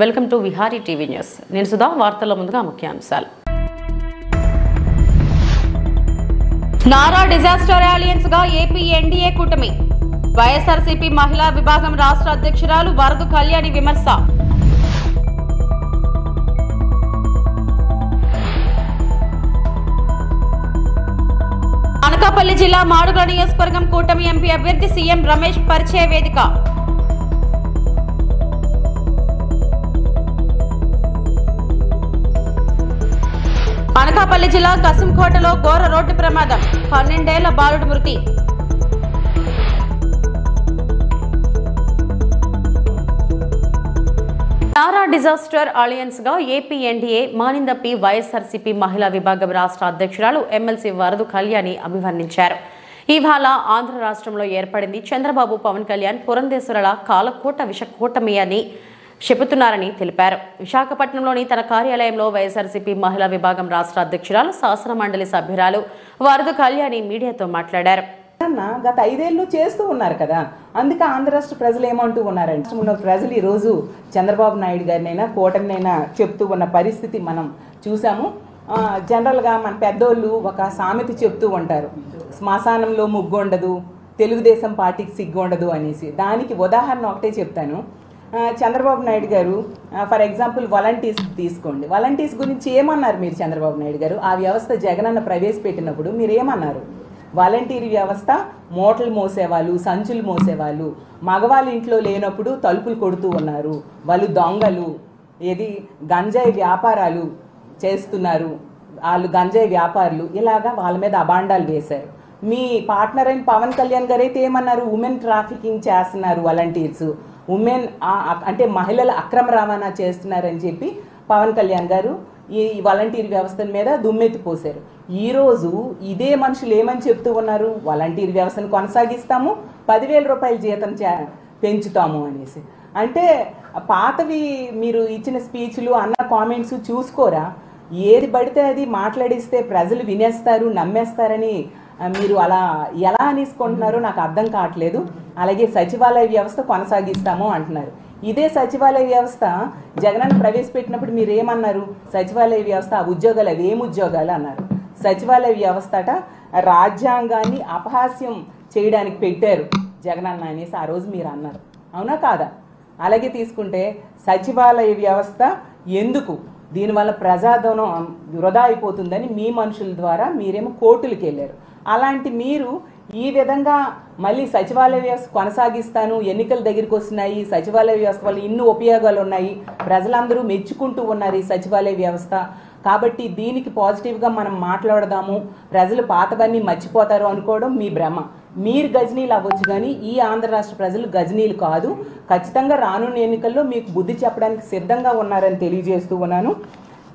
Welcome to Vihari TV news. నేను సుధా. వార్తల్లో ముందుగా ముఖ్యాంశాలు. నారా డిజాస్టర్ అలయన్స్ గా ఏపీ ఎన్డీఏ కూటమి. వైఎస్ఆర్సీపీ మహిళా విభాగం రాష్ట్ర అధ్యక్షురాలు వరదు కళ్యాణి విమర్శ. అనకాపల్లి జిల్లా మాడుగుల నియోజకవర్గం కూటమి ఎంపీ అభ్యర్థి సీఎం రమేష్ పరిచయ వేదిక. అనకాపల్లి జిల్లా కసింకోటలో ఘోర రోడ్డు ప్రమాదం. 12 ఏళ్ల బాలుడు మృతి. నారా డిజాస్టర్ అలయన్స్ గా ఏపీ ఎన్డీఏ మానిందపి వైఎస్ఆర్సీపీ మహిళా విభాగం రాష్ట్ర అధ్యక్షురాలు ఎమ్మెల్సీ వరదు కళ్యాణి అభివర్ణించారు. ఇవాళ ఆంధ్ర రాష్ట్రంలో ఏర్పడింది చంద్రబాబు పవన్ కళ్యాణ్ పురంధేశ్వరుల కాలకూట విషకూటమి అని చెబుతున్నారని తెలిపారు. విశాఖపట్నంలోని తన కార్యాలయంలో వైఎస్ఆర్సీపీ మహిళా విభాగం రాష్ట్ర అధ్యక్షురాలు శాసన మండలి సభ్యురాలు వరదు కళ్యాణి మీడియాతో మాట్లాడారు. గత 5 ఏళ్ళు చేస్తూ ఉన్నారు కదా, అందుకే ఆంధ్ర రాష్ట్ర ప్రజలు ఏమంటూ ఉన్నారంటే ప్రజలు ఈ రోజు చంద్రబాబు నాయుడు గారినైనా కూటమినైనా చెప్తూ ఉన్న పరిస్థితి మనం చూసాము. జనరల్గా మన పెద్దోళ్ళు ఒక సామెత చెప్తూ ఉంటారు, శ్మశానంలో ముగ్గు ఉండదు, తెలుగుదేశం పార్టీకి సిగ్గు ఉండదు అనేసి. దానికి ఉదాహరణ ఒకటే చెప్తాను. చంద్రబాబు నాయుడు గారు ఫర్ ఎగ్జాంపుల్ వాలంటీర్స్ తీసుకోండి. వాలంటీర్స్ గురించి ఏమన్నారు మీరు? చంద్రబాబు నాయుడు గారు ఆ వ్యవస్థ జగనన్న ప్రవేశపెట్టినప్పుడు మీరు ఏమన్నారు? వాలంటీర్ వ్యవస్థ మూటలు మోసేవాళ్ళు, సంచులు మోసేవాళ్ళు, మగవాళ్ళ ఇంట్లో లేనప్పుడు తలుపులు కొడుతూ ఉన్నారు, వాళ్ళు దొంగలు, ఏది గంజాయి వ్యాపారాలు చేస్తున్నారు, వాళ్ళు గంజాయి వ్యాపారులు, ఇలాగా వాళ్ళ మీద అబాండాలు వేశారు. మీ పార్ట్నర్ అయిన పవన్ కళ్యాణ్ గారు అయితే ఏమన్నారు? ఉమెన్ ట్రాఫికింగ్ చేస్తున్నారు వాలంటీర్స్, ఉమెన్ అంటే మహిళల అక్రమ రవాణా చేస్తున్నారని చెప్పి పవన్ కళ్యాణ్ గారు ఈ వాలంటీర్ వ్యవస్థ మీద దుమ్మెత్తిపోశారు. ఈరోజు ఇదే మనుషులు ఏమని చెప్తూ ఉన్నారు? వాలంటీర్ వ్యవస్థను కొనసాగిస్తాము, 10,000 రూపాయల జీతం పెంచుతాము అనేసి. అంటే పాతవి మీరు ఇచ్చిన స్పీచ్లు అన్న కామెంట్స్ చూసుకోరా? ఏది పడితే అది మాట్లాడిస్తే ప్రజలు వినేస్తారు, నమ్మేస్తారని మీరు అలా ఎలా అనేసుకుంటున్నారో నాకు అర్థం కావట్లేదు. అలాగే సచివాలయ వ్యవస్థ కొనసాగిస్తాము అంటున్నారు. ఇదే సచివాలయ వ్యవస్థ జగనన్న ప్రవేశపెట్టినప్పుడు మీరు ఏమన్నారు? సచివాలయ వ్యవస్థ ఆ ఉద్యోగాలు అవి ఏం ఉద్యోగాలు అన్నారు. సచివాలయ వ్యవస్థ అట రాజ్యాంగాన్ని అపహాస్యం చేయడానికి పెట్టారు జగనన్న అనేసి ఆ రోజు మీరు అన్నారు, అవునా కాదా? అలాగే తీసుకుంటే సచివాలయ వ్యవస్థ ఎందుకు, దీనివల్ల ప్రజాధనం వృధా అయిపోతుందని మీ మనుషుల ద్వారా మీరేమో కోర్టులకు వెళ్ళారు. అలాంటి మీరు ఈ విధంగా మళ్ళీ సచివాలయ వ్యవస్థ కొనసాగిస్తాను, ఎన్నికల దగ్గరికి వస్తున్నాయి, సచివాలయ వ్యవస్థ వల్ల ఇన్ని ఉపయోగాలు ఉన్నాయి, ప్రజలందరూ మెచ్చుకుంటూ ఉన్నారు ఈ సచివాలయ వ్యవస్థ, కాబట్టి దీనికి పాజిటివ్గా మనం మాట్లాడదాము, ప్రజలు పాతవన్నీ మర్చిపోతారు అనుకోవడం మీ భ్రమ. మీరు గజనీలు అవ్వచ్చు కానీ ఈ ఆంధ్ర రాష్ట్ర ప్రజలు గజనీలు కాదు. ఖచ్చితంగా రానున్న ఎన్నికల్లో మీకు బుద్ధి చెప్పడానికి సిద్ధంగా ఉన్నారని తెలియజేస్తూ ఉన్నాను.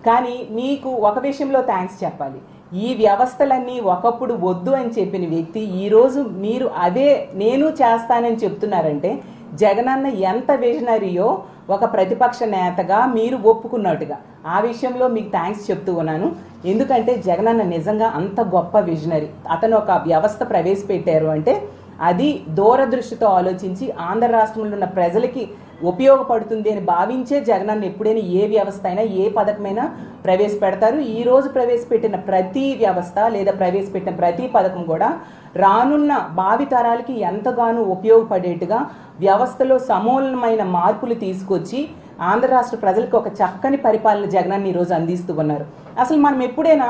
కానీ మీకు ఒక విషయంలో థ్యాంక్స్ చెప్పాలి. ఈ వ్యవస్థలన్నీ ఒకప్పుడు వద్దు అని చెప్పిన వ్యక్తి ఈరోజు మీరు అదే నేను చేస్తానని చెప్తున్నారంటే జగనన్న ఎంత విజనరీయో ఒక ప్రతిపక్ష నేతగా మీరు ఒప్పుకున్నట్టుగా ఆ విషయంలో మీకు థ్యాంక్స్ చెప్తూ ఉన్నాను. ఎందుకంటే జగనన్న నిజంగా అంత గొప్ప విజనరీ. అతను ఒక వ్యవస్థ ప్రవేశపెట్టారు అంటే అది దూరదృష్టితో ఆలోచించి ఆంధ్ర రాష్ట్రంలో ఉన్న ప్రజలకి ఉపయోగపడుతుంది అని భావించే జగనన్న ఎప్పుడైనా ఏ వ్యవస్థ అయినా ఏ పథకమైనా ప్రవేశపెడతారు. ఈరోజు ప్రవేశపెట్టిన ప్రతి వ్యవస్థ లేదా ప్రవేశపెట్టిన ప్రతి పథకం కూడా రానున్న భావితరాలకి ఎంతగానో ఉపయోగపడేట్టుగా వ్యవస్థలో సమూలమైన మార్పులు తీసుకొచ్చి ఆంధ్ర రాష్ట్ర ప్రజలకు ఒక చక్కని పరిపాలన జగనన్న ఈరోజు అందిస్తూ ఉన్నారు. అసలు మనం ఎప్పుడైనా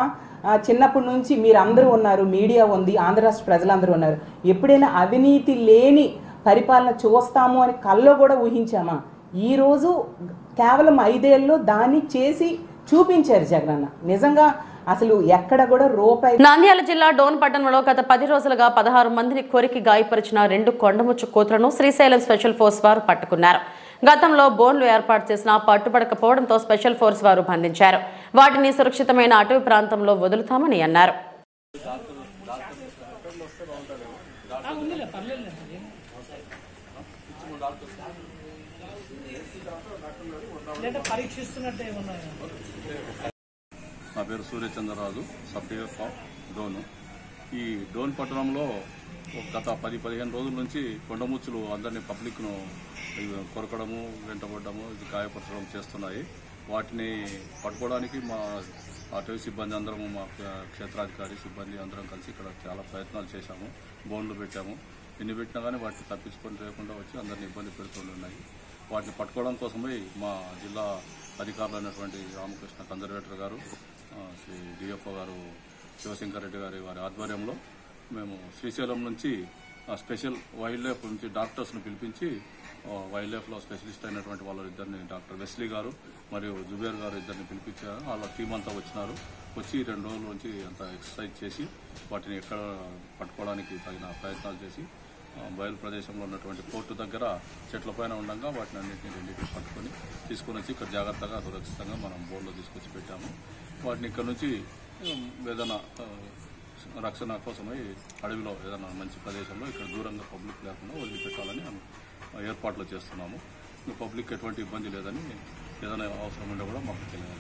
చిన్నప్పటి నుంచి మీరందరూ ఉన్నారు, మీడియా ఉంది, ఆంధ్ర రాష్ట్ర ప్రజలందరూ ఉన్నారు, ఎప్పుడైనా అవినీతి లేని పరిపాలన చూస్తాము అని కల్లో కూడా ఊహించామా? ఈరోజు కేవలం 5 ఏళ్ళలో దాన్ని చేసి చూపించారు జగనన్న. నిజంగా అసలు ఎక్కడ కూడా రూపాయి. నంద్యాల జిల్లా డోన్ పట్టణంలో గత 10 రోజులుగా 16 మందిని కొరికి గాయపరిచిన 2 కొండముచ్చు కోతులను శ్రీశైలం స్పెషల్ ఫోర్స్ వారు పట్టుకున్నారు. గతంలో బోన్లు ఏర్పాటు చేసినా పట్టుబడకపోవడంతో స్పెషల్ ఫోర్స్ వారు బంధించారు. వాటిని సురక్షితమైన అటవీ ప్రాంతంలో వదులుతామని అన్నారు. నా పేరు సూర్యచంద్రరాజు, సబ్ డివిజన్ ఆఫ్ డోను. ఈ డోన్ పట్టణంలో గత 10-15 రోజుల నుంచి కొండముచ్చులు అందరినీ పబ్లిక్ను కొరకడము, వెంటబడము, ఇది గాయపరచడం చేస్తున్నాయి. వాటిని పట్టుకోవడానికి మా అటవీ సిబ్బంది అందరము, మా క్షేత్రాధికారి సిబ్బంది అందరం కలిసి ఇక్కడ చాలా ప్రయత్నాలు చేశాము. బోన్లు పెట్టాము. ఎన్ని పెట్టినా కానీ వాటిని తప్పించుకొని లేకుండా వచ్చి అందరిని ఇబ్బంది పెడుతున్నాయి. వాటిని పట్టుకోవడం కోసమై మా జిల్లా అధికారులు అయినటువంటి రామకృష్ణ కన్జర్వేటర్ గారు, శ్రీ డిఎఫ్ఓ గారు శివశంకర్ రెడ్డి గారి వారి ఆధ్వర్యంలో మేము శ్రీశైలం నుంచి స్పెషల్ వైల్డ్ లైఫ్ నుంచి డాక్టర్స్ను పిలిపించి వైల్డ్ లైఫ్లో స్పెషలిస్ట్ అయినటువంటి వాళ్ళిద్దరిని డాక్టర్ వెస్లీ గారు మరియు జుబేర్ గారు ఇద్దరిని పిలిపించారు. వాళ్ళ టీం అంతా వచ్చినారు. వచ్చి 2 రోజుల నుంచి అంతా ఎక్సర్సైజ్ చేసి వాటిని ఎక్కడ పట్టుకోవడానికి తగిన ప్రయత్నాలు చేసి బయలు ప్రదేశంలో ఉన్నటువంటి పోర్టు దగ్గర చెట్ల పైన ఉండగా వాటిని రెండింటిని పట్టుకొని తీసుకొని వచ్చి ఇక్కడ జాగ్రత్తగా సురక్షితంగా మనం బోర్డులో తీసుకొచ్చి పెట్టాము. వాటిని ఇక్కడ నుంచి ఏదైనా రక్షణ కోసమై అడవిలో ఏదైనా మంచి ప్రదేశంలో ఇక్కడ దూరంగా పబ్లిక్ లేకుండా వదిలిపెట్టాలని ఏర్పాట్లు చేస్తున్నాము. పబ్లిక్ ఎటువంటి ఇబ్బంది లేదని, ఏదైనా అవసరం ఉంటే కూడా మాకు తెలియాలి.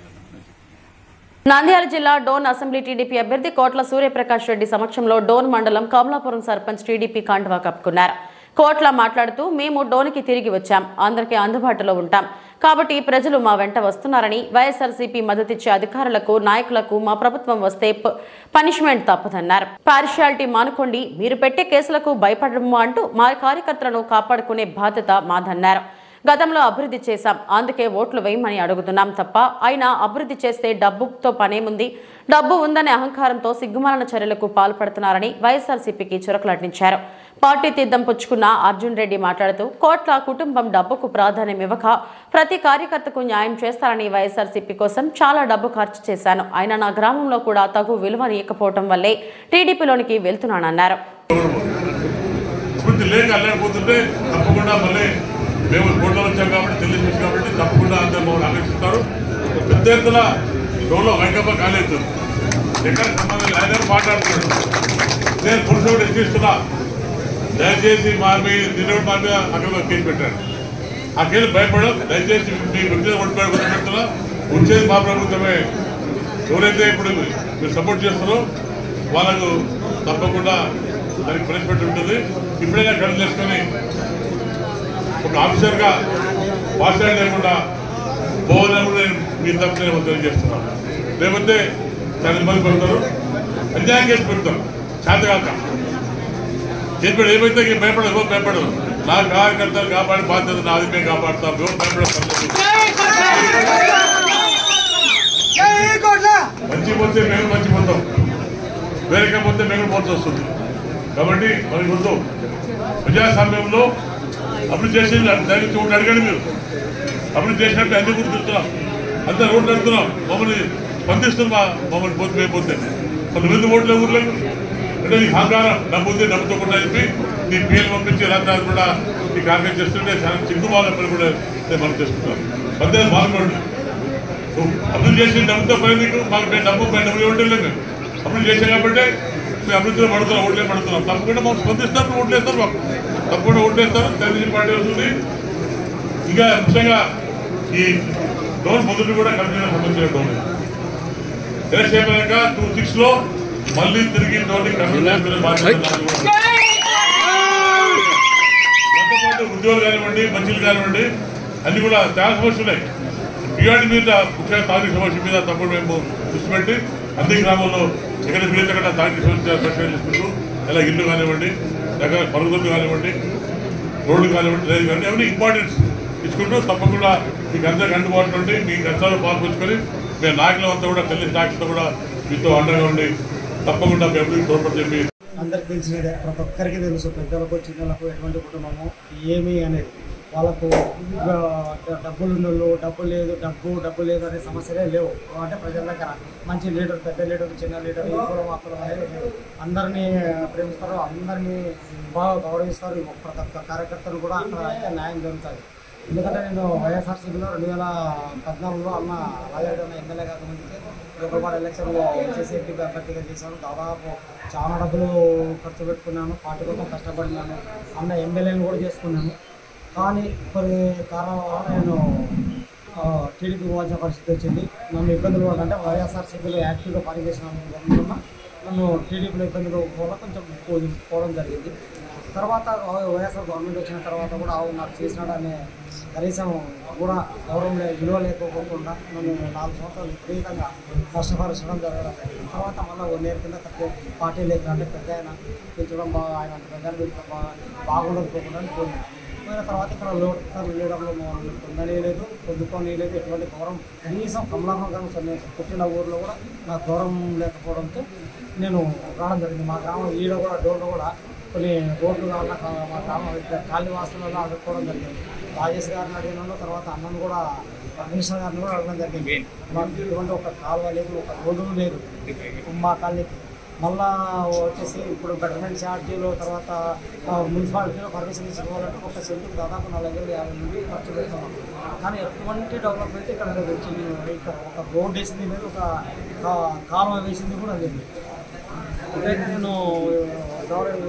నంద్యాల జిల్లా డోన్ అసెంబ్లీ టీడీపీ అభ్యర్థి కోట్ల సూర్యప్రకాష్ రెడ్డి సమక్షంలో డోన్ మండలం కమలాపురం సర్పంచ్ టీడీపీ కండువా కప్పుకున్నారు. కోట్ల మాట్లాడుతూ, మేము డోన్కి తిరిగి వచ్చాం, అందరికీ అందుబాటులో ఉంటాం కాబట్టి ప్రజలు మా వెంట వస్తున్నారని, వైఎస్ఆర్సీపీ మద్దతిచ్చే అధికారులకు నాయకులకు మా ప్రభుత్వం వస్తే పనిష్మెంట్ తప్పదన్నారు. పార్షియాలిటీ మానుకోండి, మీరు పెట్టే కేసులకు భయపడము అంటూ మా కార్యకర్తలను కాపాడుకునే బాధ్యత మాదన్నారు. గతంలో అభివృద్ధి చేశాం, అందుకే ఓట్లు వేయమని అడుగుతున్నాం తప్ప అయినా అభివృద్ధి చేస్తే డబ్బుతో పనేముంది, డబ్బు ఉందనే అహంకారంతో సిగ్గుమాలిన చర్యలకు పాల్పడుతున్నారని వైఎస్ఆర్సీపీకి చురకలంటించారు. పార్టీ తీర్థం పుచ్చుకున్న అర్జున్ రెడ్డి మాట్లాడుతూ, కోట్ల కుటుంబం డబ్బుకు ప్రాధాన్యం ఇవ్వక ప్రతి కార్యకర్తకు న్యాయం చేస్తారని, వైఎస్ఆర్సీపీ కోసం చాలా డబ్బు ఖర్చు చేశాను, అయినా నా గ్రామంలో కూడా తగు విలువనియకపోవడం వల్లే టీడీపీలోనికి వెళ్తున్నానన్నారు. మేము కోట్లో వచ్చాం కాబట్టి తెలియజేసి కాబట్టి తప్పకుండా అందరూ మమ్మల్ని ఆకర్షిస్తారు. పెద్ద ఎత్తున రోడ్లో వైకప్ప కాలేదు, ఎక్కడ సంబంధం ఆయన మాట్లాడుతున్నాడు. నేను పురుషుడు ఎక్కిస్తున్నా, దయచేసి మా మీద అక్కడ కేసు పెట్టాడు. ఆ కేసు భయపడడం, దయచేసి మీ వ్యక్తిగత పెడుతున్నా, వచ్చేది మా ప్రభుత్వమే. ఎవరైతే ఇప్పుడు మీరు సపోర్ట్ చేస్తారో వాళ్ళకు తప్పకుండా దానికి పనిష్మెంట్ ఉంటుంది. ఇప్పుడైనా కళ్ళు చేసుకొని ఒక ఆఫీసర్గా పాస్టాండ్ లేకుండా పోవాలని కూడా నేను మీ తప్ప తెలియజేస్తున్నాను. లేకపోతే చాలా ఇబ్బంది పడతారు, అన్యాయం చేసి పెడతారు. చేతగాక చేసి పెట్టి ఏమైతే భయపడదు. నా కార్యకర్తలు కాపాడే బాధ్యత నాది, మేము కాపాడుతాం. మేము మంచి పోతే మేము మంచి పోతాం, వేరే పోతే మేము పోతే వస్తుంది. కాబట్టి మరి గుర్తు ప్రజాస్వామ్యంలో అభివృద్ధి చేసేది దానికి ఒకటి అడగండి. మీరు అభివృద్ధి చేసినట్టు అన్ని గుర్తున్నాం, అంతా రోడ్లు అడుగుతున్నాం, మమ్మల్ని స్పందిస్తున్నాం. మమ్మల్ని పోతే మేము పోతే 10 ఓట్ల ఊర్లేదు అంటే నీకు అహంకారం, డబ్బుంది, డబ్బుతో కూడా చెప్పి నీ పేరు పంపించి రాత్రి కూడా ఈ కార్యక్రమం చేస్తుంటే చాలా చిక్కు వాళ్ళని కూడా మనం చేసుకుంటాం. పద్దెనిమిది బాగుండండి. అభివృద్ధి చేసిన డబ్బుతో పని నీకు మాకు డబ్బు ఇవ్వట్లేదు. మేము అభివృద్ధి చేసాం కాబట్టి మేము అభివృద్ధిలో పడుతున్నాం, ఓట్లే పడుతున్నాం. తప్పకుండా మాకు స్పందిస్తారు, ఓట్లేస్తారు, మాకు తప్పకుండా ఓట్లేస్తారు. తెలుగుదేశం పార్టీ వస్తుంది. ఇంకా ముఖ్యంగా ఈ డోన్ మొదటి కూడా కంపెనీ సంబంధించిన డోన్ ఎలక్షన్ అయిపోయాక 26లో మళ్ళీ తిరిగి డోన్ ఉద్యోగులు కానివ్వండి, మంచిలు కానివ్వండి, అన్ని కూడా చాలా సమస్యలు ఉన్నాయి. ఇవాటి మీద ముఖ్యంగా తారీఖు సమస్య మీద తప్పుడు మేము దృష్టి పెట్టి అన్ని గ్రామాల్లో ఎక్కడ వీలైతే తారీఖు సమస్య చేసుకుంటూ ఇలా ఇల్లు కానివ్వండి, దగ్గర పరుగులు కానివ్వండి, రోడ్లు కానివ్వండి, రైలు కానివ్వండి, అవన్నీ ఇంపార్టెన్స్ ఇచ్చుకుంటూ తప్పకుండా మీకు అందరికీ అందుబాటులో ఉండి మీ కష్టాలు పాల్పంచుకొని మేము నాయకులు అంతా కూడా తెలియని నాయకులతో కూడా మీతో అండగా ఉండి తప్పకుండా మేము తోడ్పడి చెప్పి అందరికి తెలిసినదే, ప్రతి ఒక్కరికి తెలుసు. పెద్దలకు చిన్నలకు ఎటువంటి కుటుంబము ఏమి అనేది వాళ్ళకు డబ్బులు ఉన్నోళ్ళు డబ్బు లేదు అనే సమస్యలే లేవు. అంటే ప్రజల దగ్గర మంచి లీడర్, పెద్ద లీడర్, చిన్న లీడర్, ఈ కులం అక్కడ అనేది లేవు. అందరినీ ప్రేమిస్తారు, అందరినీ బాగా గౌరవిస్తారు. ప్రతి ఒక్క కార్యకర్తలు కూడా అక్కడ అయితే న్యాయం జరుగుతుంది. ఎందుకంటే నేను వైఎస్ఆర్సీపీలో 2014లో అన్న రాజారెడ్డి అన్న ఎమ్మెల్యే కాకముందుకే లోకల్ ఎలక్షన్లో వచ్చేసి ఎంపీ అభ్యర్థిగా చేశాను. దాదాపు చాలా డబ్బులు ఖర్చు పెట్టుకున్నాను, పార్టీ కోసం కష్టపడినాను, అన్న ఎమ్మెల్యేని కూడా చేసుకున్నాను. కానీ కొన్ని కారణాల వల్ల నేను టీడీపీ పోవాల్సిన పరిస్థితి వచ్చింది. నన్ను ఇబ్బందులు అంటే వైఎస్ఆర్సీపీలో యాక్టివ్గా పనిచేసిన నన్ను టీడీపీలో ఇబ్బందులు వల్ల కొంచెం పోవడం జరిగింది. తర్వాత వైఎస్ఆర్ గవర్నమెంట్ వచ్చిన తర్వాత కూడా నాకు చేసినాడనే కనీసం కూడా గౌరవం విలువ లేకపోకుండా నన్ను 4 సంవత్సరాలు విపరీతంగా కష్టపరచడం జరగడం. తర్వాత మళ్ళీ 1 year కింద పార్టీ లేదు అంటే పెద్ద ఆయన పెంచడం బాగా ఆయన అంత పెద్ద పెంచడం బాగుండకపోకుండా పోయినాను. పోయిన తర్వాత ఇక్కడ లోటు లీడర్లో పొందనే లేదు, పొందుకొని లేదు, ఎటువంటి గౌరవం కనీసం కమలాపం పుట్టిన ఊరిలో కూడా నాకు గౌరవం లేకపోవడంతో నేను రావడం జరిగింది. మా గ్రామం ఈడ కూడా డోర్లో కూడా కొన్ని రోడ్లు కావాలన్నా మా గ్రామం కాలనీ వాసులలో అడుక్కోవడం జరిగింది. రాజేష్ గారిని అడిగినాను, తర్వాత అన్నను కూడా మినిస్టర్ గారిని కూడా అడగడం జరిగింది. మాకు ఇటువంటి ఒక కాలువ లేదు, ఒక రోడ్డు లేదు మా కాలనీకి. మళ్ళా వచ్చేసి ఇప్పుడు బెటర్మెంట్ ఛార్జీలు, తర్వాత మున్సిపాలిటీలో పర్మిషన్ ఇచ్చుకోవాలంటే ఒక సెంటుకు దాదాపు 450 నుండి ఖర్చు పెడుతున్నాం. కానీ ఎటువంటి డెవలప్మెంట్ ఇక్కడ లేదు. ఇక్కడ ఒక రోడ్ వేసింది లేదు, ఒక కాలువ వేసింది కూడా లేదు. ఇక్కడైతే నేను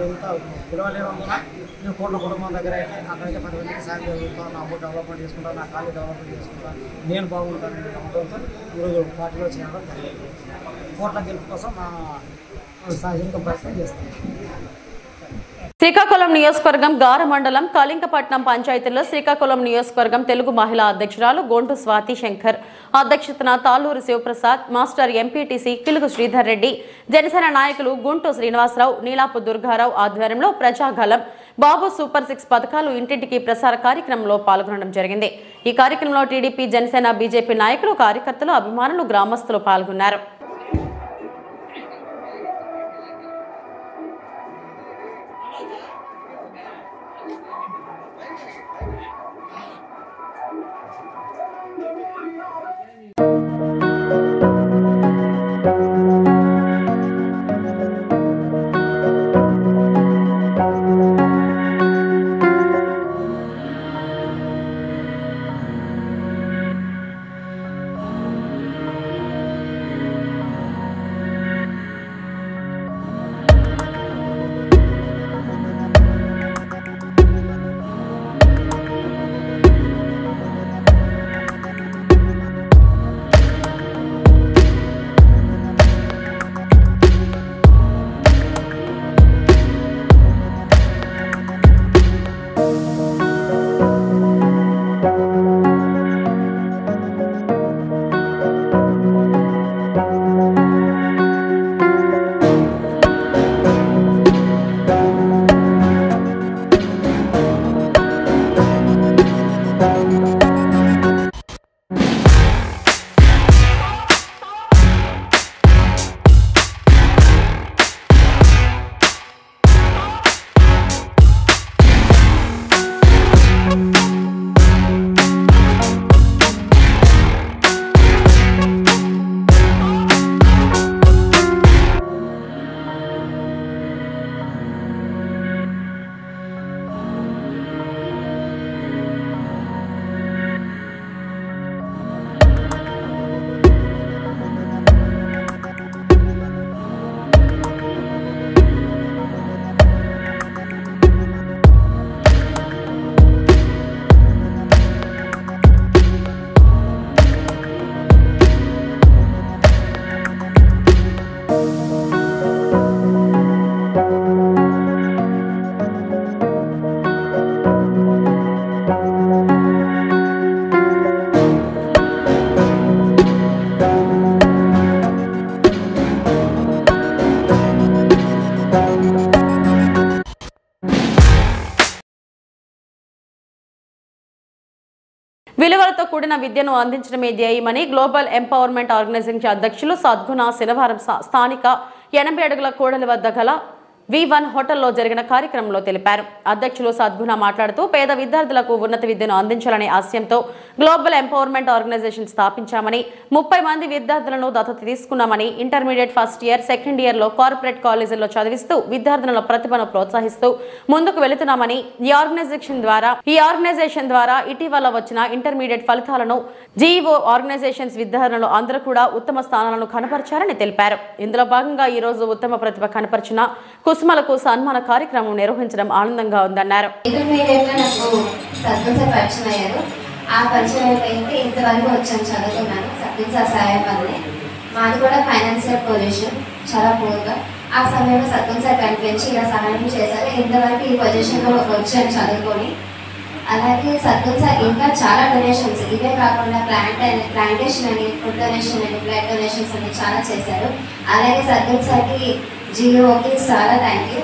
ఎంత పిలవలేవో కూడా నేను కోట్ల కుటుంబం దగ్గర అయితే అక్కడైతే 10 మందికి సాయం జరుగుతాను, నా ఊరు డెవలప్మెంట్ చేసుకుంటాను, నా కాలేజ్ డెవలప్మెంట్ చేసుకుంటాను, నేను బాగుంటానని నమ్మకంతో ఈరోజు పార్టీలో చేయడం జరిగింది. కోట్ల గెలుపు కోసం నా సాహిత్య ప్రయత్నం చేస్తాను. శ్రీకాకుళం నియోజకవర్గం గార మండలం కళింగపట్నం పంచాయతీలో శ్రీకాకుళం నియోజకవర్గం తెలుగు మహిళా అధ్యక్షురాలు గొంటు స్వాతి శంకర్ అధ్యక్షతన తాళ్ళూరు శివప్రసాద్, మాస్టర్ ఎంపీటీసీ కిలుగు శ్రీధర్ రెడ్డి, జనసేన నాయకులు గుంటు శ్రీనివాసరావు, నీలాపు దుర్గారావు ఆధ్వర్యంలో ప్రజాగలం బాబు సూపర్ 6 పథకాలు ఇంటింటికి ప్రసార కార్యక్రమంలో పాల్గొనడం జరిగింది. ఈ కార్యక్రమంలో టీడీపీ, జనసేన, బీజేపీ నాయకులు, కార్యకర్తలు, అభిమానులు, గ్రామస్తులు పాల్గొన్నారు. విలువలతో కూడిన విద్యను అందించడమే ధ్యేయమని గ్లోబల్ ఎంపవర్మెంట్ ఆర్గనైజేషన్ అధ్యక్షులు సద్గుణ శనివారం స్థానిక 80 అడుగుల కూడలి వద్ద గల V1 హోటల్లో జరిగిన కార్యక్రమంలో తెలిపారు. అధ్యక్షులు సద్గుణ మాట్లాడుతూ పేద విద్యార్థులకు ఉన్నత విద్యను అందించాలనే ఆశయంతో గ్లోబల్ ఎంపవర్మెంట్ ఆర్గనైజేషన్ స్థాపించామని, 30 మంది విద్యార్థులను దత్తత తీసుకున్నామని, intermediate first year, second year లో కార్పొరేట్ కాలేజీల్లో చదివిస్తూ విద్యార్థుల ప్రతిభను ప్రోత్సహిస్తూ ముందుకు వెళుతున్నామని, ఈ ఆర్గనైజేషన్ ద్వారా ఇటీవల వచ్చిన ఇంటర్మీడియట్ ఫలితాలను జీఈఓ ఆర్గనైజేషన్స్ విద్యార్థులను అందరూ కూడా ఉత్తమ స్థానాలను కనపరిచారని తెలిపారు. ఇందులో భాగంగా ఈ రోజు ఉత్తమ ప్రతిభ కనపరిచిన కుసుమలకు సన్మాన కార్యక్రమం నిర్వహించడం ఆనందంగా ఉందన్నారు. ఆ పరిచయం అయితే ఇంతవరకు వచ్చాను, చదువుకున్నాను సత్యం సార్ సాయం వల్లే. మాది కూడా ఫైనాన్షియల్ పొజిషన్ చాలా పూర్గా. ఆ సమయంలో సత్యం సార్ కనిపించి ఇలా సహాయం చేశారు. ఇంతవరకు ఈ పొజిషన్లో వచ్చాను చదువుకొని. అలాగే సత్యం సార్ ఇంకా చాలా డొనేషన్స్ ఇవే కాకుండా ప్లాంటేషన్ అని, ఫుడ్ డొనేషన్ అని, బ్లడ్ డొనేషన్స్ అని చాలా చేశారు. అలాగే సత్యం సార్కి జియోకి చాలా థ్యాంక్ యూ.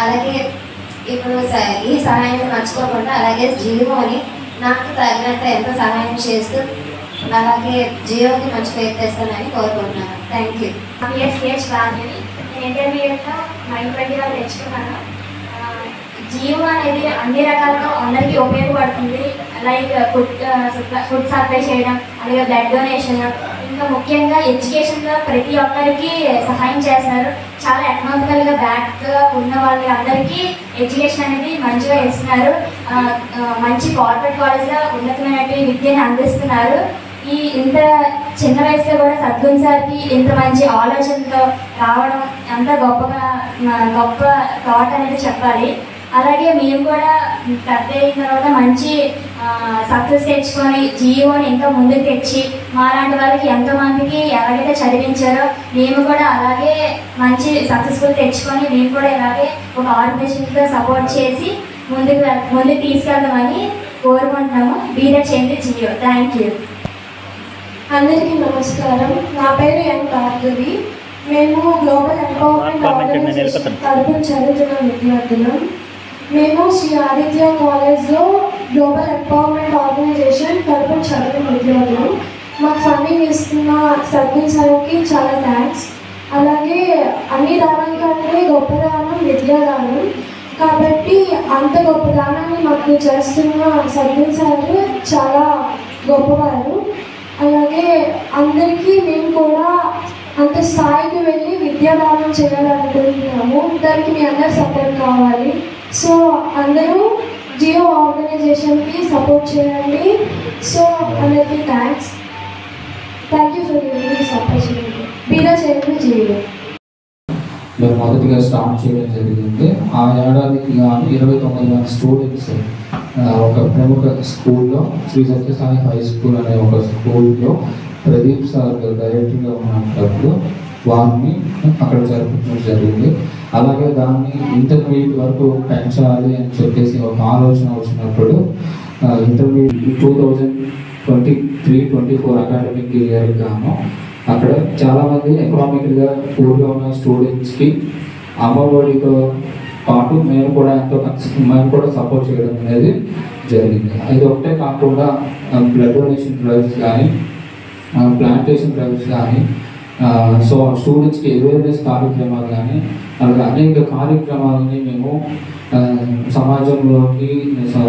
అలాగే ఇప్పుడు ఈ సహాయాన్ని మర్చిపోకుండా అలాగే జియోని నాకు తగినంత ఎంత సహాయం చేస్తూ అలాగే జియోకి మంచి పేరు తెస్తానని కోరుకుంటున్నాను. Thank you. పిఎస్పిహెచ్ రాజని నేను ఇంటర్మీడియట్లో 920 తెచ్చుకున్నాను. జియో అనేది అన్ని రకాలుగా అందరికీ ఉపయోగపడుతుంది. లైక్ ఫుడ్ సప్లై చేయడం, అలాగే బ్లడ్ డొనేషన్, ఇంకా ముఖ్యంగా ఎడ్యుకేషన్లో ప్రతి ఒక్కరికి సహాయం చేస్తున్నారు. చాలా ఎకనామికల్గా బ్యాక్గా ఉన్న వాళ్ళందరికీ ఎడ్యుకేషన్ అనేది మంచిగా ఇస్తున్నారు. మంచి కార్పొరేట్ కాలేజ్లో ఉన్నతమైన విద్యను అందిస్తున్నారు. ఇంత చిన్న వయసులో కూడా సద్గుణ సార్కి ఇంత మంచి ఆలోచనతో రావడం అంత గొప్ప థాట్ అనేది చెప్పాలి. అలాగే మేము కూడా పెద్ద అయిన తర్వాత మంచి సక్సెస్ తెచ్చుకొని జియోని ఇంకా ముందుకు తెచ్చి మాలాంటి వాళ్ళకి ఎంతోమందికి ఎలాగైతే చదివించారో మేము కూడా అలాగే మంచి సక్సెస్ఫుల్ తెచ్చుకొని మేము కూడా ఇలాగే ఒక ఆర్గనైజేషన్తో సపోర్ట్ చేసి ముందుకు తీసుకెళ్దామని కోరుకుంటున్నాము. బీరా చేయండి జియో. Thank you. అందరికీ నమస్కారం. నా పేరు ఎన్ భార్గవి. మేము గ్లోబల్ ఎంపవర్మెంట్ ఆర్గనైజేషన్ తరపున చదువుతున్న విద్యార్థులం. మేము శ్రీ ఆదిత్య కాలేజ్లో గ్లోబల్ ఎంపవర్మెంట్ ఆర్గనైజేషన్ తరపున చదివిన విద్యార్థులం. మాకు ఫండింగ్ ఇస్తున్న సద్గుణ సార్కి చాలా థ్యాంక్స్. అలాగే అన్ని దానం కంటే గొప్ప దానం విద్యాదానం కాబట్టి అంత గొప్ప దానాన్ని మాకు చేస్తున్న సద్గుణ సార్ చాలా గొప్పవారు. అలాగే అందరికీ మేము కూడా అంత స్థాయికి వెళ్ళి విద్యాదానం చేయాలనుకుంటున్నాము. దానికి మీ అందరు సపోర్ట్ కావాలి. సో అందరూ జియో ఆర్గనైజేషన్కి సపోర్ట్ చేయండి. సో అందరికీ thanks. Thank you for giving this opportunity. బీరా చేయండి జియో. మేము మొదటిగా స్టార్ట్ చేయడం జరిగింది. ఆ ఏడాదికి గాను 29 మంది స్టూడెంట్స్ ఒక ప్రముఖ స్కూల్లో శ్రీ సత్యసాయి హై స్కూల్ అనే ఒక స్కూల్లో ప్రదీప్ సార్ డైరెక్టర్గా ఉన్నప్పుడు వారిని అక్కడ జరుపుకోవడం జరిగింది. అలాగే దాన్ని ఇంటర్మీడియట్ వరకు పెంచాలి అని చెప్పేసి ఒక ఆలోచన వచ్చినప్పుడు ఇంటర్మీడియట్ 2023-24 అకాడమిక్ ఇయర్ గాను అక్కడ చాలామంది ఎకనామికల్గా పూర్గా ఉన్న స్టూడెంట్స్కి అమ్మఒడితో పాటు మేము కూడా సపోర్ట్ చేయడం అనేది జరిగింది. ఇది ఒకటే కాకుండా బ్లడ్ డొనేషన్ డ్రైవ్స్ కానీ, ప్లాంటేషన్ డ్రైవ్స్ కానీ, సో స్టూడెంట్స్కి అవేర్నెస్ కార్యక్రమాలు కానీ, అలాగే అనేక కార్యక్రమాలని మేము సమాజంలోకి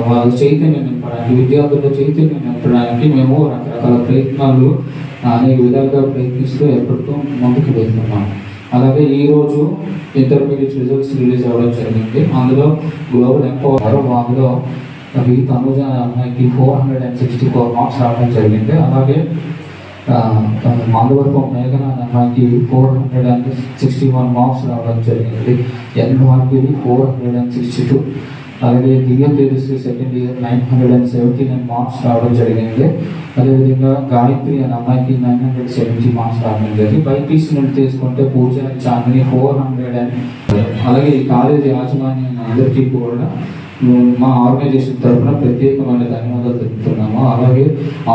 వాళ్ళ చైతన్యం నింపడానికి, విద్యార్థుల చైతన్యం నింపడానికి మేము రకరకాల ప్రయత్నాలు అనేక విధాలుగా ప్రయత్నిస్తూ ఎప్పటికీ ముందుకు వెళ్తున్నాము. అలాగే ఈరోజు ఇంటర్మీడియట్ రిజల్ట్స్ రిలీజ్ అవ్వడం జరిగింది. అందులో గ్లోబల్ ఎంపవర్ అందులో ఈ తనుజ అమ్మాయికి 464 మార్క్స్ రావడం జరిగింది. అలాగే మాధవరపు మేఘన అమ్మాయికి 461 మార్క్స్ రావడం జరిగింది. ఎన్వార్కి 462. అలాగే దివ్య తేజస్వి సెకండ్ ఇయర్ 979 మార్క్స్ రావడం జరిగింది. అదేవిధంగా గాయత్రి అనే అమ్మాయికి 970 మార్క్స్ రావడం జరిగింది. బైపీసీ నుండి తీసుకుంటే పూజ చాందిని 400. అలాగే ఈ కాలేజీ యాజమాన్యం అందరికీ కూడా మా ఆర్గనైజేషన్ తరఫున ప్రత్యేకమైన ధన్యవాదాలు తెలుపుతున్నాము. అలాగే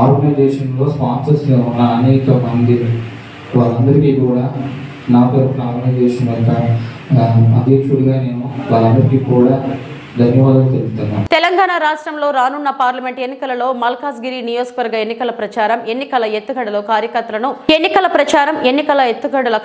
ఆర్గనైజేషన్లో స్పాన్సర్స్గా ఉన్న అనేక మంది వాళ్ళందరికీ కూడా నా తరఫున ఆర్గనైజేషన్ యొక్క అధ్యక్షుడిగా నేను వాళ్ళందరికీ కూడా ధన్యవాదాలు తెలుపుతున్నాను. తెలంగాణ రాష్ట్రంలో రానున్న పార్లమెంట్ ఎన్నికలలో మల్కాజ్గిరి నియోజకవర్గ ఎన్నికల ప్రచారం, ఎన్నికల ఎత్తుగడల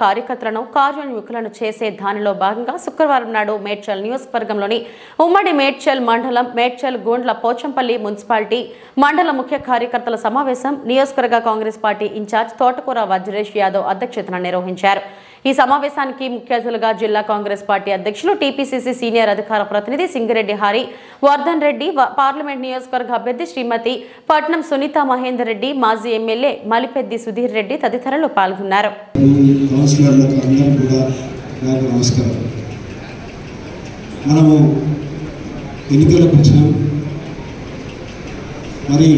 కార్యకర్తలను కార్యోన్ముఖులను చేసే దానిలో భాగంగా శుక్రవారం నాడు మేడ్చల్ నియోజకవర్గంలోని ఉమ్మడి మేడ్చల్ మండలం, మేడ్చల్ గోండ్ల పోచంపల్లి మున్సిపాలిటీ మండల ముఖ్య కార్యకర్తల సమావేశం నియోజకవర్గ కాంగ్రెస్ పార్టీ ఇన్ఛార్జ్ తోటకూర వజ్రేష్ యాదవ్ అధ్యక్షతన నిర్వహించారు. ఈ సమావేశానికి ముఖ్య అతిథులుగా జిల్లా కాంగ్రెస్ పార్టీ అధ్యక్షులు, టీపీసీసీ సీనియర్ అధికార ప్రతినిధి సింగిరెడ్డి హరి వర్ధన్ రెడ్డి, పార్లమెంట్ నియోజకవర్గ అభ్యర్థి శ్రీమతి పట్నం సునీత మహేందర్ రెడ్డి, మాజీ ఎమ్మెల్యే మలిపెద్ది సుధీర్ రెడ్డి తదితరులు పాల్గొన్నారు. మనము ఎన్నికలకు వచ్చినాం, మరి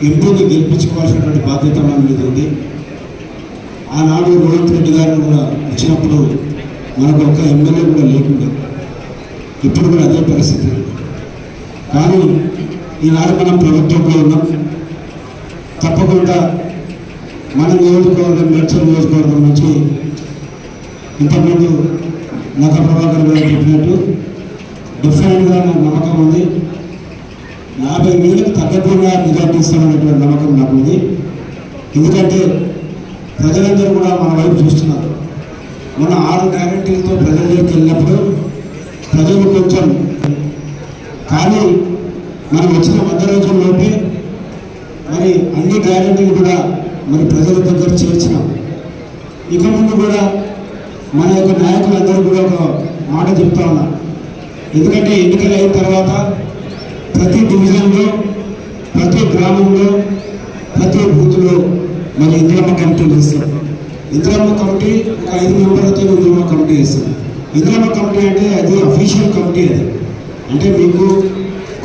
ఎంపీని గెలిపించుకోవాల్సినటువంటి బాధ్యత మన మీద ఉంది. ఆనాడు రేవంత్ రెడ్డి గారిని కూడా వచ్చినప్పుడు మనకు ఒక్క ఎమ్మెల్యే కూడా లేకుండా, ఇప్పుడు కూడా అదే పరిస్థితి. కానీ ఈనాడు మనం ప్రభుత్వంలో ఉన్నాం. తప్పకుండా మన నియోజకవర్గం మేడ్చల్ నియోజకవర్గం నుంచి ఇంతకుముందు నగర ప్రభాకర్ గారు చెప్పినట్టు డిఫరెంట్గా నాకు నమ్మకం ఉంది. 50,000కు తగ్గకుండా మెజార్టీ ఇస్తామనేటువంటి నమ్మకం నాకు ఉంది. ఎందుకంటే ప్రజలందరూ కూడా మన వైపు చూస్తున్నారు. మన 6 గ్యారెంటీలతో ప్రజల దగ్గరికి వెళ్ళినప్పుడు ప్రజలు కొంచెం, కానీ మనం వచ్చిన 100 రోజుల్లోపే మరి అన్ని గ్యారెంటీలు కూడా మరి ప్రజల దగ్గర చేర్చినాం. ఇక ముందు కూడా మన యొక్క నాయకులందరూ కూడా ఒక మాట చెప్తా ఉన్నారు. ఎందుకంటే ఎన్నికలు అయిన తర్వాత ప్రతి డివిజన్లో, ప్రతి గ్రామంలో, ప్రతి బూత్లో మన ఇందిరమ్మ కమిటీలు ఇస్తాం. ఇందిరమ్మ కమిటీ ఒక 5 మెంబర్లతో ఇందిరమ్మ కమిటీ ఇస్తాం. ఇందిరమ్మ కమిటీ అంటే అది అఫీషియల్ కమిటీ. అది అంటే మీకు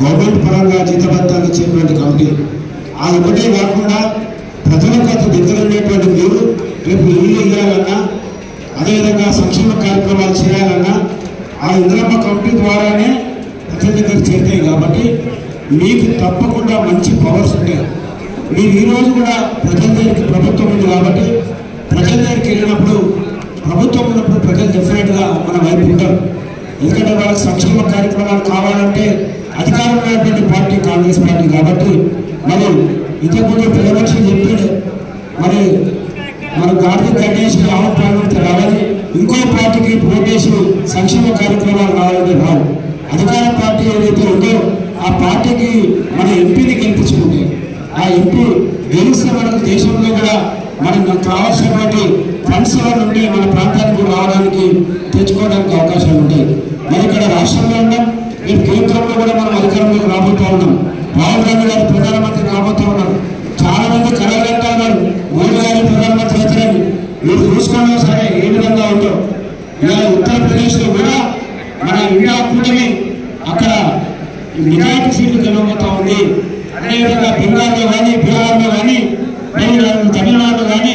గవర్నమెంట్ పరంగా జీతభత్తాలు ఇచ్చేటువంటి కమిటీ. అది ఒకటే కాకుండా ప్రజలకు అతి దగ్గర ఉండేటువంటి మీరు రేపు ఇల్లు ఇవ్వాలన్నా, అదేవిధంగా సంక్షేమ కార్యక్రమాలు చేయాలన్నా ఆ ఇందిరమ్మ కమిటీ ద్వారానే ప్రజల దగ్గర చేరుతాయి. కాబట్టి మీకు తప్పకుండా మంచి పవర్స్ ఉంటాయి. మీరు ఈరోజు కూడా ప్రజల దగ్గరికి ప్రభుత్వం ఉంది కాబట్టి ప్రజల దగ్గరికి వెళ్ళినప్పుడు, ప్రభుత్వం ఉన్నప్పుడు ప్రజలు డెఫినెట్గా మన వైపు ఉంటారు. ఎందుకంటే వాళ్ళకి సంక్షేమ కార్యక్రమాలు కావాలంటే అధికారం ఉన్నటువంటి పార్టీ కాంగ్రెస్ పార్టీ. కాబట్టి మరి ఇంతకుముందు ప్రజలక్షలు చెప్పాడు, మరి మన గాడి గణేష్ ఆవపాలన రావాలి, ఇంకో పార్టీకి ఓటేసి సంక్షేమ కార్యక్రమాలు రావాలంటే రావు. అధికార పార్టీ ఏదైతే ఉందో ఆ పార్టీకి మన ఎంపీని గెలిపించుకుంటే, ఆ ఎంపీ గెలిస్తే మనకు దేశంలో కూడా మనకు కావాల్సినటువంటి ఫండ్స్ నుండి మన ప్రాంతానికి రావడానికి, తెచ్చుకోవడానికి అవకాశాలు ఉంటాయి. మరి ఇక్కడ రాష్ట్రంలో ఉన్నాం, రేపు కేంద్రంలో కూడా మనం అధికారంలోకి రాబోతూ ఉన్నాం. రాహుల్ గాంధీ గారు ప్రధానమంత్రి రాబోతూ ఉన్నారు. చాలా మంది కలగంటా ఉన్నారు మోడీ గారి ప్రధానమంత్రి అవుతారని. మీరు చూసుకున్నా సరే ఏ విధంగా ఉందో. ఇలా ఉత్తరప్రదేశ్లో కూడా మన ఇండియా కూటమి అక్కడ మెజారిటీ సీట్లు గెలవబోతా ఉంది. అదేవిధంగా బెంగాల్లో కానీ, బీహార్లో కానీ, తమిళనాడులో కానీ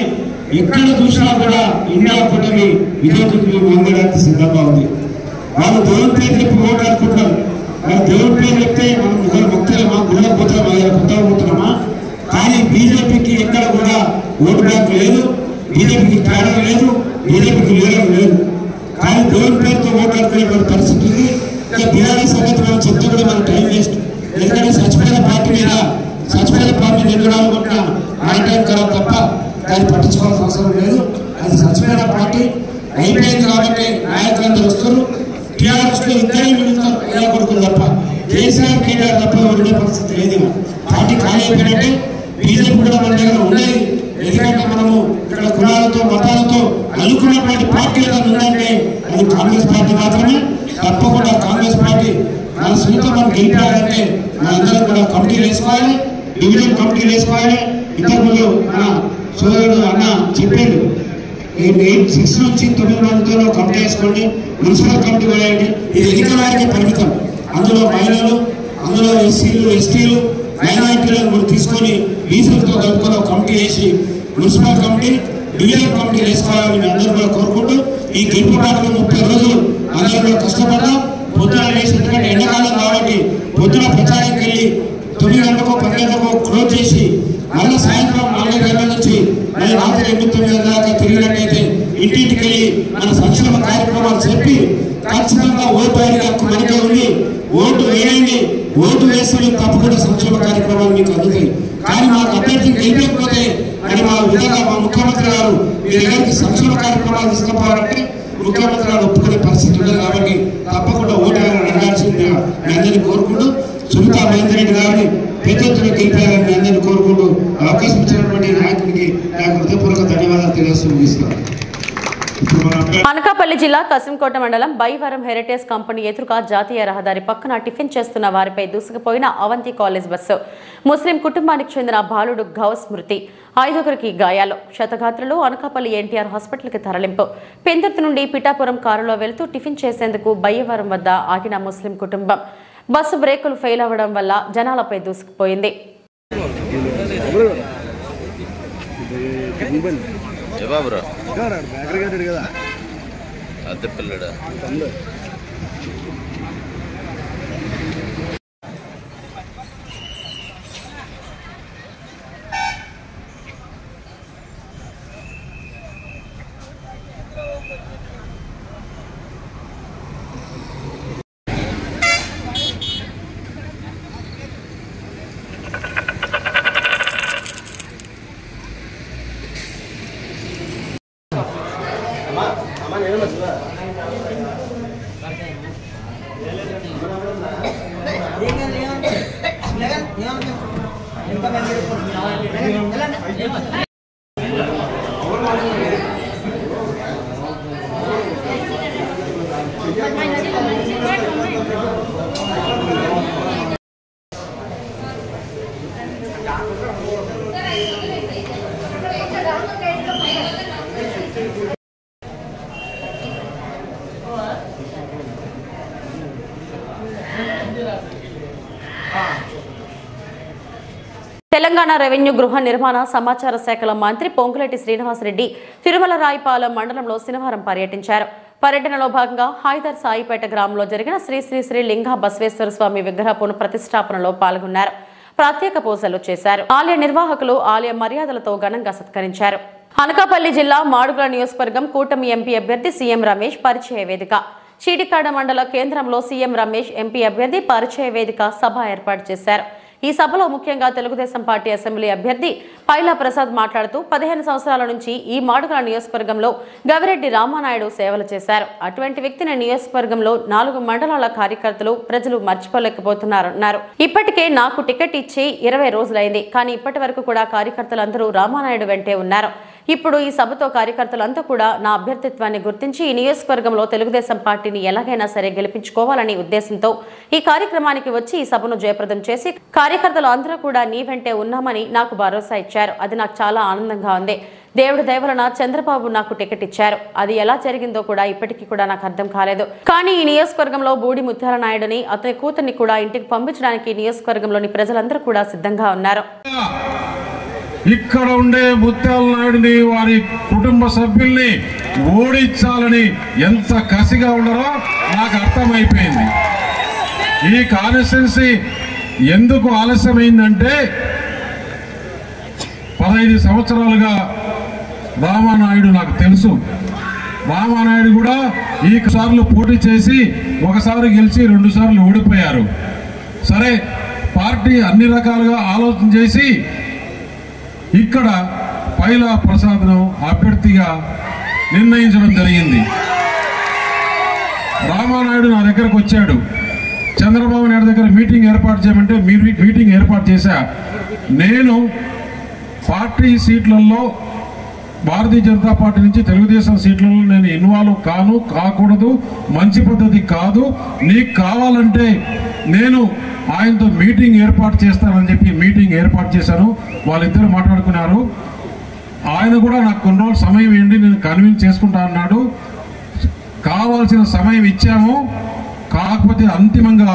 ఎక్కడ చూసినా కూడా ఇండియా కూటమి విజయదుర్గి పొందడానికి సిద్ధంగా ఉంది. వాళ్ళు దేవుని పేరు చెప్పి ఓటు అనుకుంటున్నారు. వాళ్ళు దేవుని పేరు చెప్తే మనం ముగ్గురు మొక్కలేమా, గుళ్ళకు పోతామా, కొత్తగా పోతున్నామా? కానీ బీజేపీకి ఎక్కడ కూడా ఓటు బ్యాంక్ లేదు, బీజేపీకి తేడా లేదు, బీజేపీకి వేరే లేదు. కానీ దేవుని పేరుతో ఓటు అనుకునే పరిస్థితి ఉంది. ఇక బీఆర్ఎస్ సంగతి మనం చెప్తే కూడా మన టైం వేస్ట్. ఎందుకంటే చచ్చిపోయిన పార్టీ మీద, చచ్చిపోయిన పార్టీ నిర్ణయాలనుకుంటున్నా టైం కరావు తప్ప దాన్ని పట్టించుకోవాల్సిన అవసరం లేదు. అది చచ్చిపోయిన పార్టీ అయిపోయింది కాబట్టి నాయకులందరూ వస్తారు. టీఆర్ఎస్లో ఇద్దరే మిగులుతారు, ఎలా కొడుకులు తప్ప. కేసీఆర్, కేటీఆర్ తప్ప ఉండే పరిస్థితి లేదు. పార్టీ ఖాళీ అయిపోయినట్టే. బీజేపీ కూడా మన దగ్గర ఉండేది. ఎందుకంటే మనము ఇక్కడ కులాలతో, మతాలతో అనుకున్నటువంటి పార్టీ ఏదైనా ఉందంటే అది కాంగ్రెస్ పార్టీ మాత్రమే. తప్పకుండా కాంగ్రెస్ పార్టీ మన సొంతం మనం గెలిపాలంటే మనందరం కూడా కమిటీలు వేసుకోవాలి, డివిజన్ కమిటీలు వేసుకోవాలి. ఇంతకుముందు మన సోదరుడు అన్న చెప్పాడు, 6 నుంచి 9 మందితో కమిటీ వేసుకోండి, మున్సిపల్ కమిటీ వేయండి. ఇది ఎన్నికల వారికి పరిమితం. అందులో మహిళలు, అందులో ఎస్సీలు, ఎస్టీలు, మైనారిటీలను తీసుకొని బీసీలతో కలుపుకొని ఒక కమిటీ వేసి మున్సిపల్ కమిటీ, డివిజన్ కమిటీ వేసుకోవాలని మీ అందరూ కూడా కోరుకుంటూ, ఈ గెలుపు పాటలు 30 రోజులు అందరూ కూడా కష్టపడ్డాం. పొద్దున లేచి, ఎందుకంటే ఎండాకాలం కాబట్టి పొద్దున ప్రచారానికి వెళ్ళి 9 గంటలకు 10 గంటలకు క్లోజ్ చేసి మళ్ళీ సాయంత్రం 4 గంటల నుంచి మళ్ళీ రాత్రి 8-9 గంటల దాకా తిరిగినట్టయితే ఇంటింటికి వెళ్ళి మన సంక్షేమ కార్యక్రమాలు చెప్పి ఖచ్చితంగా ఓటు అడిగే హక్కు మనకే ఉంది. ఓటు వేయండి, ఓటు వేస్తే తప్పకుండా సంక్షేమ కార్యక్రమాలు మీకు అందుతాయి. కానీ మాకు అభ్యర్థిని గెలిపకపోతే మరి మా విధంగా మా ముఖ్యమంత్రి గారు మీ దగ్గరికి సంక్షేమ కార్యక్రమాలు తీసుకుపోవాలంటే ముఖ్యమంత్రి గారు ఒప్పుకునే పరిస్థితి ఉండదు. కాబట్టి తప్పకుండా ఓటు వేయాలని అడగాల్సిందిగా మీ అందరినీ కోరుకుంటూ, సునీతా మహేందర్ రెడ్డి గారిని పెద్ద ఎత్తున గెలిపాలని మీ అందరినీ కోరుకుంటూ, అవకాశం ఇచ్చినటువంటి నాయకుడికి నాకు హృదయపూర్వక ధన్యవాదాలు తెలియజేస్తూ ముగిస్తున్నాను. అనకాపల్లి జిల్లా కసింకోట మండలం బైవరం హెరిటేజ్ కంపెనీ ఎదురుగా జాతీయ రహదారి పక్కన టిఫిన్ చేస్తున్న వారిపై దూసుకుపోయిన అవంతి కాలేజ్ బస్సు. ముస్లిం కుటుంబానికి చెందిన బాలుడు గౌస్ మృతి, 5గురికి గాయాలు. క్షతగాత్రులు అనకాపల్లి ఎన్టీఆర్ హాస్పిటల్కి తరలింపు. పెందుర్తి నుండి పిఠాపురం కారులో వెళ్తూ టిఫిన్ చేసేందుకు బయ్యవరం వద్ద ఆగిన ముస్లిం కుటుంబం. బస్సు బ్రేకులు ఫెయిల్ అవ్వడం వల్ల జనాలపై దూసుకుపోయింది. బాబురా కదా అద్దె పిల్లడా తెలంగాణ రెవెన్యూ గృహ నిర్మాణ సమాచార శాఖల మంత్రి పొంగులేటి శ్రీనివాసరెడ్డి తిరుమల రాయపాలెం మండలంలో శనివారం పర్యటించారు. పర్యటనలో భాగంగా హైదర్ సాయిపేట గ్రామంలో జరిగిన శ్రీ శ్రీ శ్రీ లింగ బసవేశ్వర స్వామి విగ్రహ పునఃప్రతిష్ఠాపనలో పాల్గొన్నారు. ప్రత్యేక పూజలు చేశారు. ఆలయ నిర్వాహకులు ఆలయ మర్యాదలతో ఘనంగా సత్కరించారు. అనకాపల్లి జిల్లా మాడుగుల నియోజకవర్గం కూటమి ఎంపీ అభ్యర్థి సీఎం రమేష్ పరిచయ వేదిక. చీడికాడ మండల కేంద్రంలో సీఎం రమేష్ ఎంపీ అభ్యర్థి పరిచయ వేదిక సభ ఏర్పాటు చేశారు. ఈ సభలో ముఖ్యంగా తెలుగుదేశం పార్టీ అసెంబ్లీ అభ్యర్థి పైలా ప్రసాద్ మాట్లాడుతూ 15 సంవత్సరాల నుంచి ఈ మాడుగుల నియోజకవర్గంలో గవిరెడ్డి రామానాయుడు సేవలు చేశారు. అటువంటి వ్యక్తిని నియోజకవర్గంలో 4 మండలాల కార్యకర్తలు ప్రజలు మర్చిపోలేకపోతున్నారన్నారు. ఇప్పటికే నాకు టికెట్ ఇచ్చి 20 రోజులైంది, కానీ ఇప్పటి వరకు కూడా కార్యకర్తలందరూ రామానాయుడు వెంటే ఉన్నారు. ఇప్పుడు ఈ సభతో కార్యకర్తలంతా కూడా నా అభ్యర్థిత్వాన్ని గుర్తించి ఈ నియోజకవర్గంలో తెలుగుదేశం పార్టీని ఎలాగైనా సరే గెలిపించుకోవాలని ఉద్దేశంతో ఈ కార్యక్రమానికి వచ్చి ఈ సభను జయప్రదం చేసి కార్యకర్తలు అందరూ కూడా నీ వెంటే ఉన్నామని నాకు భరోసా ఇచ్చారు. అది నాకు చాలా ఆనందంగా ఉంది. దేవుడి దయవలన చంద్రబాబు నాకు టికెట్ ఇచ్చారు. అది ఎలా జరిగిందో కూడా ఇప్పటికీ కూడా నాకు అర్థం కాలేదు. కానీ ఈ నియోజకవర్గంలో బూడి ముత్యాల నాయుడుని అతని కూతుర్ని కూడా ఇంటికి పంపించడానికి నియోజకవర్గంలోని ప్రజలందరూ కూడా సిద్ధంగా ఉన్నారు. ఇక్కడ ఉండే ముత్యాల నాయుడిని వారి కుటుంబ సభ్యుల్ని ఓడించాలని ఎంత కసిగా ఉన్నారో నాకు అర్థమైపోయింది. ఈ కాన్స్టిట్యున్సీ ఎందుకు ఆలస్యమైందంటే 15 సంవత్సరాలుగా రామానాయుడు నాకు తెలుసు. రామానాయుడు కూడా ఈ సార్లు పోటీ చేసి ఒకసారి గెలిచి 2 సార్లు ఓడిపోయారు. సరే, పార్టీ అన్ని రకాలుగా ఆలోచన చేసి ఇక్కడ పైలా ప్రసాద్ను అభ్యర్థిగా నిర్ణయించడం జరిగింది. రామానాయుడు నా దగ్గరకు వచ్చాడు. చంద్రబాబు నాయుడు దగ్గర మీటింగ్ ఏర్పాటు చేయమంటే మీటింగ్ ఏర్పాటు చేశా. నేను పార్టీ సీట్లలో భారతీయ జనతా పార్టీ నుంచి తెలుగుదేశం సీట్లలో నేను ఇన్వాల్వ్ కాకూడదు, మంచి పద్ధతి కాదు. నీకు కావాలంటే నేను ఆయనతో మీటింగ్ ఏర్పాటు చేస్తానని చెప్పి మీటింగ్ ఏర్పాటు చేశాను. వాళ్ళిద్దరు మాట్లాడుకున్నారు. ఆయన కూడా నాకు కొన్ని రోజులు సమయం ఇవ్వండి, నేను కన్విన్స్ చేసుకుంటా అన్నాడు. కావాల్సిన సమయం ఇచ్చాము. కాకపోతే అంతిమంగా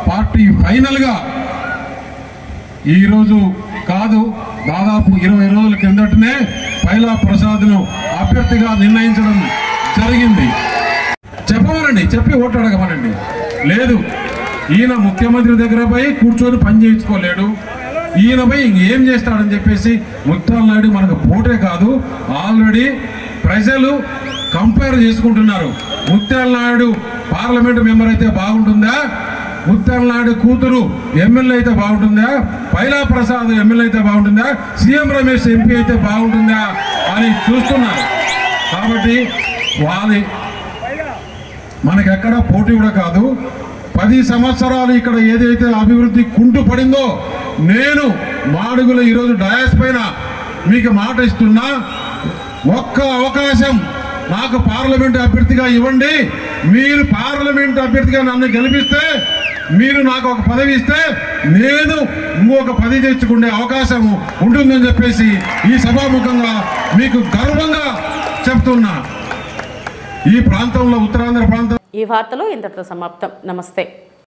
పార్టీ ఫైనల్గా ఈరోజు కాదు, దాదాపు 20 రోజుల కిందటనే పైలా ప్రసాద్ను అభ్యర్థిగా నిర్ణయించడం జరిగింది. చెప్పమనండి, చెప్పి ఓటు అడగమనండి. లేదు, ఈయన ముఖ్యమంత్రి దగ్గర పోయి కూర్చొని పని చేయించుకోలేడు, ఈయనపై ఇంకేం చేస్తాడని చెప్పేసి ముత్యాల నాయుడు మనకు పోటే కాదు, ఆల్రెడీ ప్రజలు కంపేర్ చేసుకుంటున్నారు. ముత్యాల నాయుడు పార్లమెంటు మెంబర్ అయితే బాగుంటుందా, ముత్యాల నాయుడు కూతురు ఎమ్మెల్యే అయితే బాగుంటుందా, పైలా ప్రసాద్ ఎమ్మెల్యే అయితే బాగుంటుందా, సీఎం రమేష్ ఎంపీ అయితే బాగుంటుందా అని చూస్తున్నారు. కాబట్టి మనకెక్కడ పోటీ కూడా కాదు. 10 సంవత్సరాలు ఇక్కడ ఏదైతే అభివృద్ధి కుంటు పడిందో, నేను మాడుగులు ఈరోజు డయాస్ పైన మీకు మాట ఇస్తున్నా, ఒక్క అవకాశం నాకు పార్లమెంట్ అభ్యర్థిగా ఇవ్వండి. మీరు పార్లమెంట్ అభ్యర్థిగా నన్ను గెలిపిస్తే, మీరు నాకు ఒక పదవి ఇస్తే నేను ఇంకొక పదవి తెచ్చుకునే అవకాశం ఉంటుందని చెప్పేసి ఈ సభాముఖంగా మీకు గర్వంగా చెప్తున్నా. ఈ ప్రాంతంలో ఉత్తరాంధ్ర ప్రాంతం. ఈ వార్తలు ఇంతటితో సమాప్తం. నమస్తే.